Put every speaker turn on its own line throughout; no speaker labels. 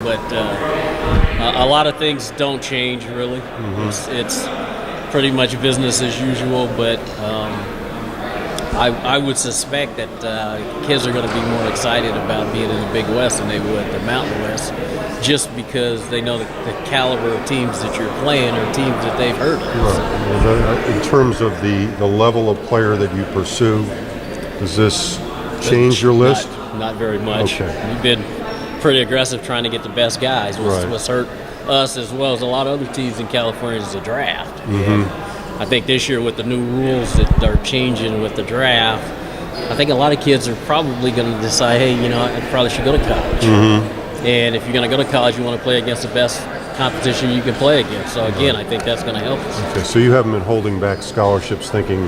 But a lot of things don't change, really. It's pretty much business as usual, but I would suspect that kids are going to be more excited about being in the Big West than they would the Mountain West, just because they know the caliber of teams that you're playing are teams that they've heard of.
Right. In terms of the level of player that you pursue, does this change your list?
Not very much.
Okay.
We've been pretty aggressive trying to get the best guys. What's hurt us as well as a lot of other teams in California is the draft. And I think this year with the new rules that are changing with the draft, I think a lot of kids are probably going to decide, hey, I probably should go to college. And if you're going to go to college, you want to play against the best competition you can play against. So again, I think that's going to help us.
Okay, so you haven't been holding back scholarships thinking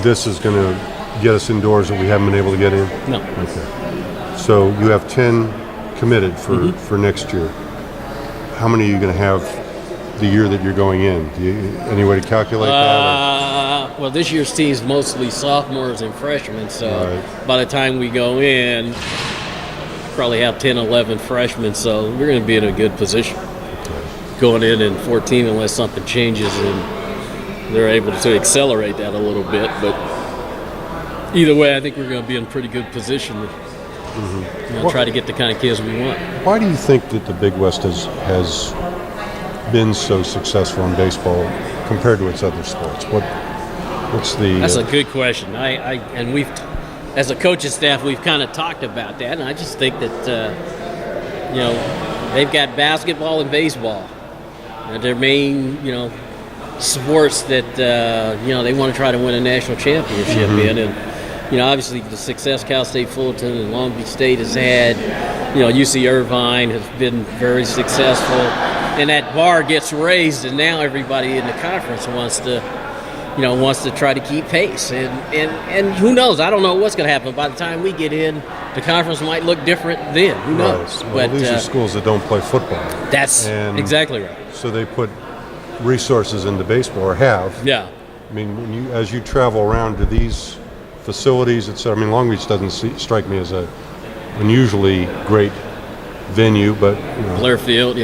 this is going to get us indoors that we haven't been able to get in?
No.
Okay. So you have 10 committed for next year. How many are you going to have the year that you're going in? Any way to calculate that?
Well, this year's team's mostly sophomores and freshmen, so by the time we go in, probably have 10, 11 freshmen, so we're going to be in a good position going in 14 unless something changes and they're able to accelerate that a little bit. But either way, I think we're going to be in a pretty good position to try to get the kind of kids we want.
Why do you think that the Big West has been so successful in baseball compared to its other sports? What's the?
That's a good question. And we've, as a coaching staff, we've kind of talked about that, and I just think that they've got basketball and baseball, their main sports that they want to try to win a national championship in, and obviously the success Cal State Fullerton and Long Beach State has had, UC Irvine has been very successful, and that bar gets raised, and now everybody in the conference wants to try to keep pace, and who knows? I don't know what's going to happen by the time we get in. The conference might look different then. Who knows?
Right. Well,
but
these are schools that don't play football.
That's exactly right.
So they put resources into baseball, or have.
Yeah.
I mean, as you travel around to these facilities, etc. I mean, Long Beach doesn't strike me as a unusually great venue, but
Blair Field,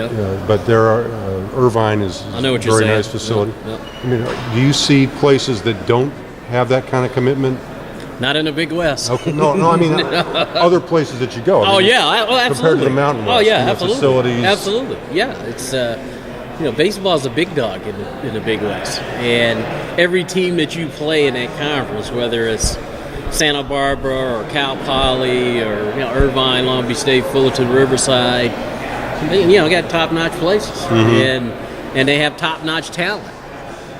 but there are Irvine is
I know what
a
you're
very
saying.
nice facility.
Yep.
I mean, do you see places that don't have that kind of commitment?
Not in the Big West.
Okay, no, I mean other places that you go.
Absolutely.
Compared to the Mountain West.
Absolutely.
Facilities.
Absolutely. Yeah, it's baseball is a big dog in the Big West, and every team that you play in that conference, whether it's Santa Barbara or Cal Poly or Irvine, Long Beach State, Fullerton, Riverside, got top-notch places, and they have top-notch talent,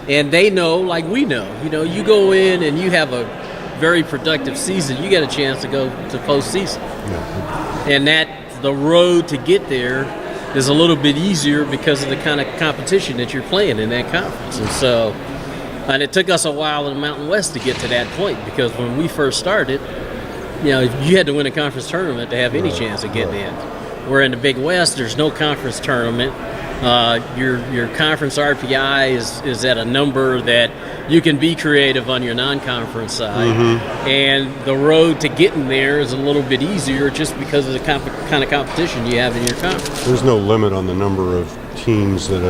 and they know, like we know, you go in and you have a very productive season, you get a chance to go to postseason, and that the road to get there is a little bit easier because of the kind of competition that you're playing in that conference, and it took us a while in the Mountain West to get to that point, because when we first started, you had to win a conference tournament to have any chance of getting in. Where in the Big West, there's no conference tournament. Your conference RPI is at a number that you can be creative on your non-conference side, and the road to getting there is a little bit easier just because of the kind of competition you have in your conference.
There's no limit on the number of teams that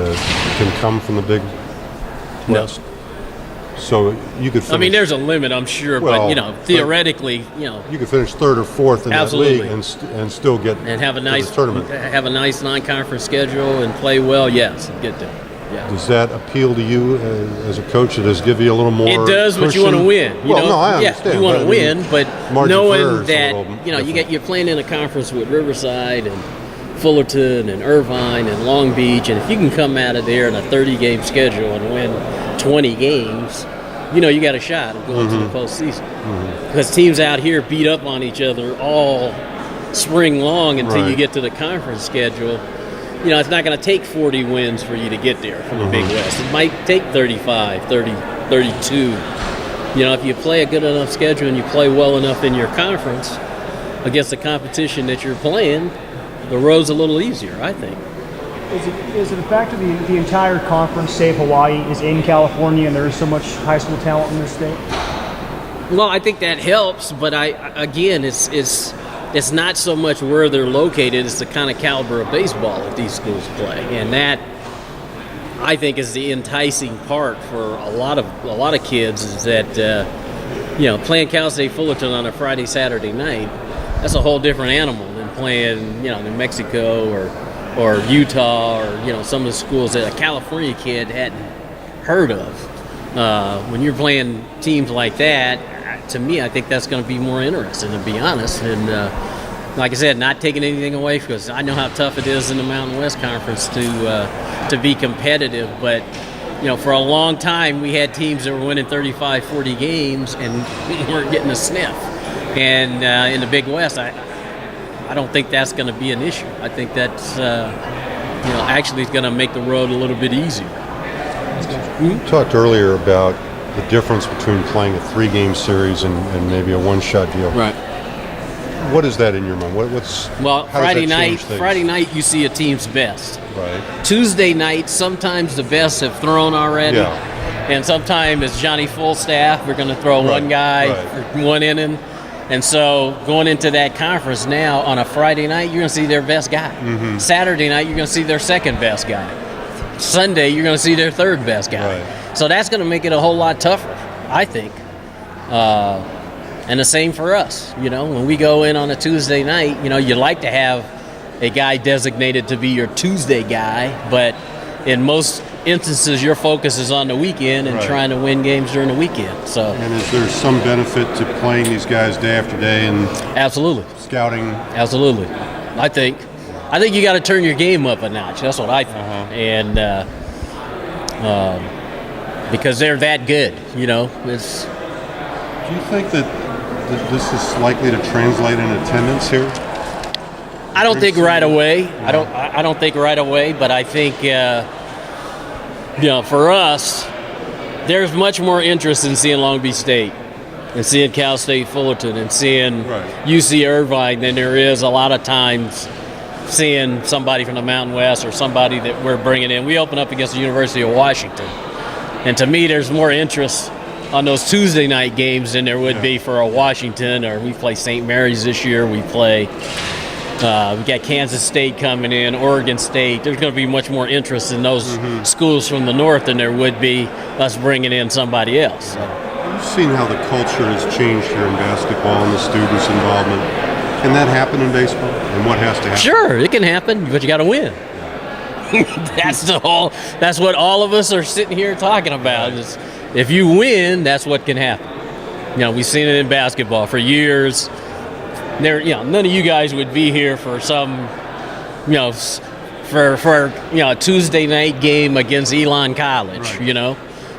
can come from the Big West. So you could finish,
there's a limit, I'm sure, but theoretically,
you could finish third or fourth in that league and still get
and have a nice
tournament.
Have a nice non-conference schedule and play well. Yes, get there. Yeah.
Does that appeal to you as a coach? Does it give you a little more?
It does, but you want to win.
I understand.
Yeah, you want to win, but knowing that you're playing in a conference with Riverside and Fullerton and Irvine and Long Beach, and if you can come out of there in a 30-game schedule and win 20 games, you got a shot of going to the postseason. Because teams out here beat up on each other all spring long until you get to the conference schedule. It's not going to take 40 wins for you to get there from the Big West. It might take 35, 30, 32. If you play a good enough schedule and you play well enough in your conference against the competition that you're playing, the road's a little easier, I think.
Is it the fact that the entire conference, save Hawaii, is in California and there is so much high school talent in this state?
Well, I think that helps, but it's it's not so much where they're located; it's the kind of caliber of baseball that these schools play, and that I think is the enticing part for a lot of kids is that playing Cal State Fullerton on a Friday, Saturday night, that's a whole different animal than playing New Mexico or Utah or some of the schools that a California kid hadn't heard of. When you're playing teams like that, to me, I think that's going to be more interesting, to be honest. And like I said, not taking anything away because I know how tough it is in the Mountain West Conference to be competitive. But for a long time, we had teams that were winning 35, 40 games and weren't getting a sniff. And in the Big West, I don't think that's going to be an issue. I think that's actually going to make the road a little bit easier.
You talked earlier about the difference between playing a 3-game series and maybe a one-shot deal.
Right.
What is that in your mind?
Friday night you see a team's best.
Right.
Tuesday night, sometimes the best have thrown already.
Yeah.
And sometimes it's Johnny Fullstaff. We're going to throw one guy for one inning. And so going into that conference now on a Friday night, you're going to see their best guy. Mm-hmm. Saturday night, you're going to see their second best guy. Sunday, you're going to see their third best guy. Right. So that's going to make it a whole lot tougher, I think. And the same for us. When we go in on a Tuesday night, you like to have a guy designated to be your Tuesday guy, but in most instances, your focus is on the weekend and trying to win games during the weekend. So,
and is there some benefit to playing these guys day after day and
absolutely
scouting?
Absolutely, I think you got to turn your game up a notch. That's what I think, and because they're that good, It's.
Do you think that this is likely to translate in attendance here?
I don't think right away. I don't think right away, but I think for us, there's much more interest in seeing Long Beach State and seeing Cal State Fullerton and seeing UC Irvine than there is a lot of times seeing somebody from the Mountain West or somebody that we're bringing in. We open up against the University of Washington, and to me, there's more interest on those Tuesday night games than there would be for a Washington, or we play St. Mary's this year. We play. We got Kansas State coming in, Oregon State. There's going to be much more interest in those schools from the north than there would be us bringing in somebody else. So.
You've seen how the culture has changed here in basketball and the students' involvement. Can that happen in baseball? And what has to happen?
Sure, it can happen, but you got to win. That's what all of us are sitting here talking about. Is if you win, that's what can happen. We've seen it in basketball for years. None of you guys would be here for some, for a Tuesday night game against Elon College,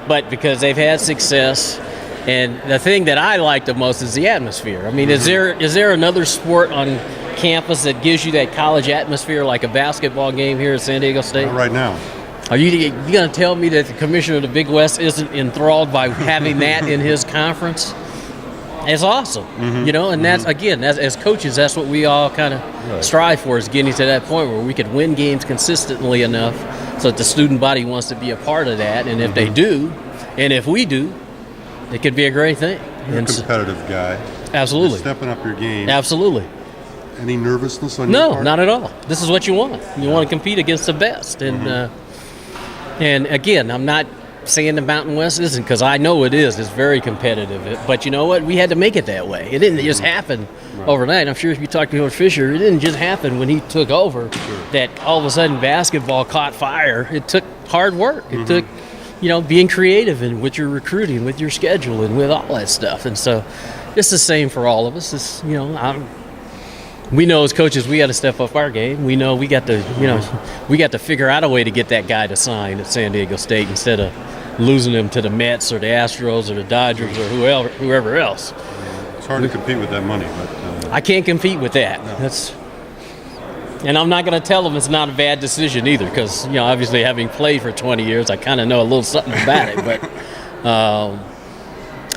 but because they've had success. And the thing that I like the most is the atmosphere. I mean, is there another sport on campus that gives you that college atmosphere like a basketball game here at San Diego State?
Not right now.
Are you going to tell me that the commissioner of the Big West isn't enthralled by having that in his conference? It's awesome, and that's, again, as coaches, that's what we all kind of strive for, is getting to that point where we could win games consistently enough so that the student body wants to be a part of that. And if they do, and if we do, it could be a great thing.
You're a competitive guy.
Absolutely.
You're stepping up your game.
Absolutely.
Any nervousness on your part?
No, not at all. This is what you want. You want to compete against the best. And and again, I'm not saying the Mountain West isn't, because I know it is. It's very competitive. But you know what? We had to make it that way. It didn't just happen overnight. I'm sure if you talk to Coach Fisher, it didn't just happen when he took over that all of a sudden basketball caught fire. It took hard work. It took, being creative and with your recruiting, with your schedule, and with all that stuff. And so it's the same for all of us. It's, we know as coaches we got to step up our game. We know we got to figure out a way to get that guy to sign at San Diego State instead of losing him to the Mets or the Astros or the Dodgers or whoever else.
It's hard to compete with that money, but
I can't compete with that. No. And I'm not going to tell them it's not a bad decision either, because obviously having played for 20 years, I kind of know a little something about it. But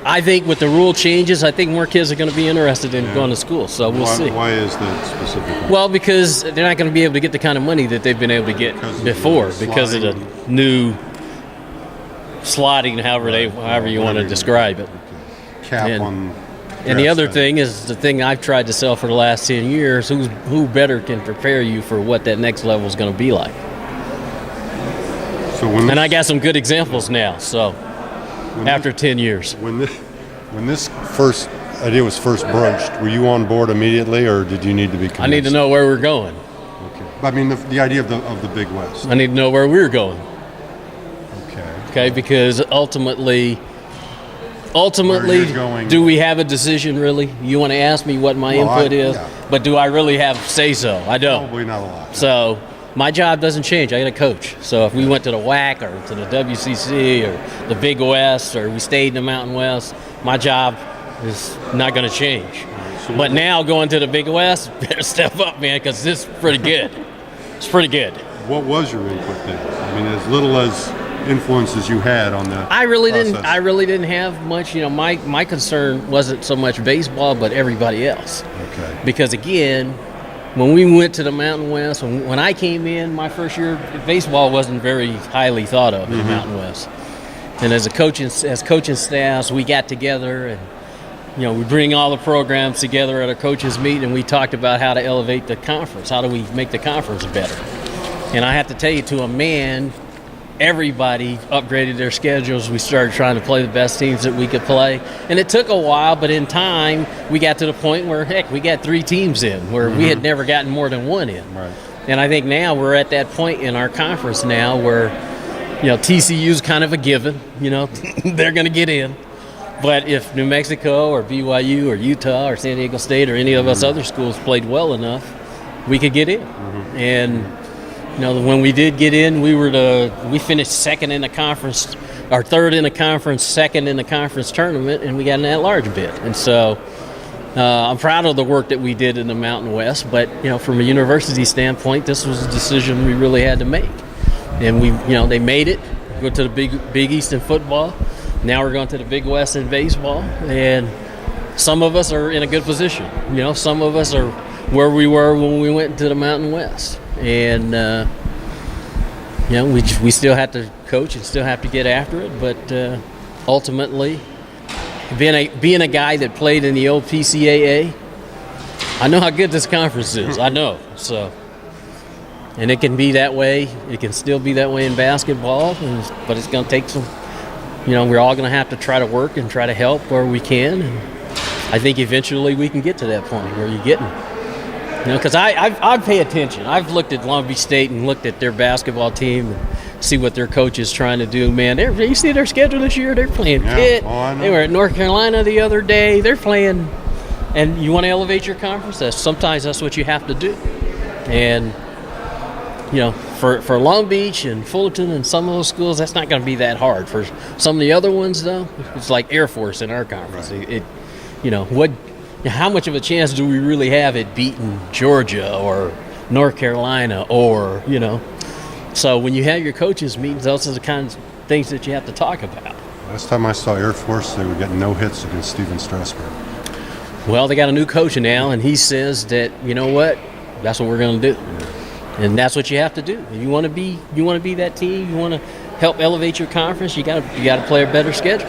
I think with the rule changes, I think more kids are going to be interested in going to school. So we'll see.
Why is that specifically?
Well, because they're not going to be able to get the kind of money that they've been able to get before because of the new slotting, however you want to describe it.
Cap on
And the other thing is the thing I've tried to sell for the last 10 years, who better can prepare you for what that next level is going to be like. And I got some good examples now, so after 10 years.
When this first idea was first broached, were you on board immediately, or did you need to be convinced?
I need to know where we're going.
Okay. I mean, the idea of the Big West.
I need to know where we're going.
Okay,
because ultimately, do we have a decision really? You want to ask me what my input is, but do I really have say-so? I don't.
Probably not a lot.
So my job doesn't change. I got a coach. So if we went to the WAC or to the WCC or the Big West or we stayed in the Mountain West, my job is not going to change. But now going to the Big West, better step up, man, because this is pretty good. It's pretty good.
What was your input then? I mean, as little as influences you had on the
I really didn't have much. My concern wasn't so much baseball, but everybody else.
Okay.
Because again, when we went to the Mountain West, when I came in my first year, baseball wasn't very highly thought of in the Mountain West. And as coaching staffs, we got together and we bring all the programs together at a coaches meeting, and we talked about how to elevate the conference. How do we make the conference better? And I have to tell you, to a man, everybody upgraded their schedules. We started trying to play the best teams that we could play. And it took a while, but in time, we got to the point where, heck, we got 3 teams in, where we had never gotten more than 1 in.
Right.
And I think now we're at that point in our conference now where, TCU's kind of a given. They're going to get in. But if New Mexico or BYU or Utah or San Diego State or any of us other schools played well enough, we could get in. And when we did get in, we finished second in the conference, or third in the conference, second in the conference tournament, and we got an at-large bid. And so I'm proud of the work that we did in the Mountain West, but from a university standpoint, this was a decision we really had to make. And they made it. Go to the Big East in football. Now we're going to the Big West in baseball, and some of us are in a good position. Some of us are where we were when we went to the Mountain West. And we still have to coach and still have to get after it, but ultimately, being a guy that played in the old PCAA, I know how good this conference is. I know. So, and it can be that way. It can still be that way in basketball, but it's going to take some. We're all going to have to try to work and try to help where we can. And I think eventually we can get to that point where you're getting. Because I pay attention. I've looked at Long Beach State and looked at their basketball team and see what their coach is trying to do. Man, you see their schedule this year? They're playing Pitt. They were at North Carolina the other day. They're playing, and you want to elevate your conference? Sometimes that's what you have to do. And, for Long Beach and Fullerton and some of those schools, that's not going to be that hard. For some of the other ones, though, it's like Air Force in our conference. Right. How much of a chance do we really have at beating Georgia or North Carolina or, So when you have your coaches meetings, those are the kinds of things that you have to talk about.
Last time I saw Air Force, they were getting no hits against Steven Strasburg.
Well, they got a new coach now, and he says that, that's what we're going to do. Yeah. And that's what you have to do. You want to be that team, you want to help elevate your conference, you got to play a better schedule.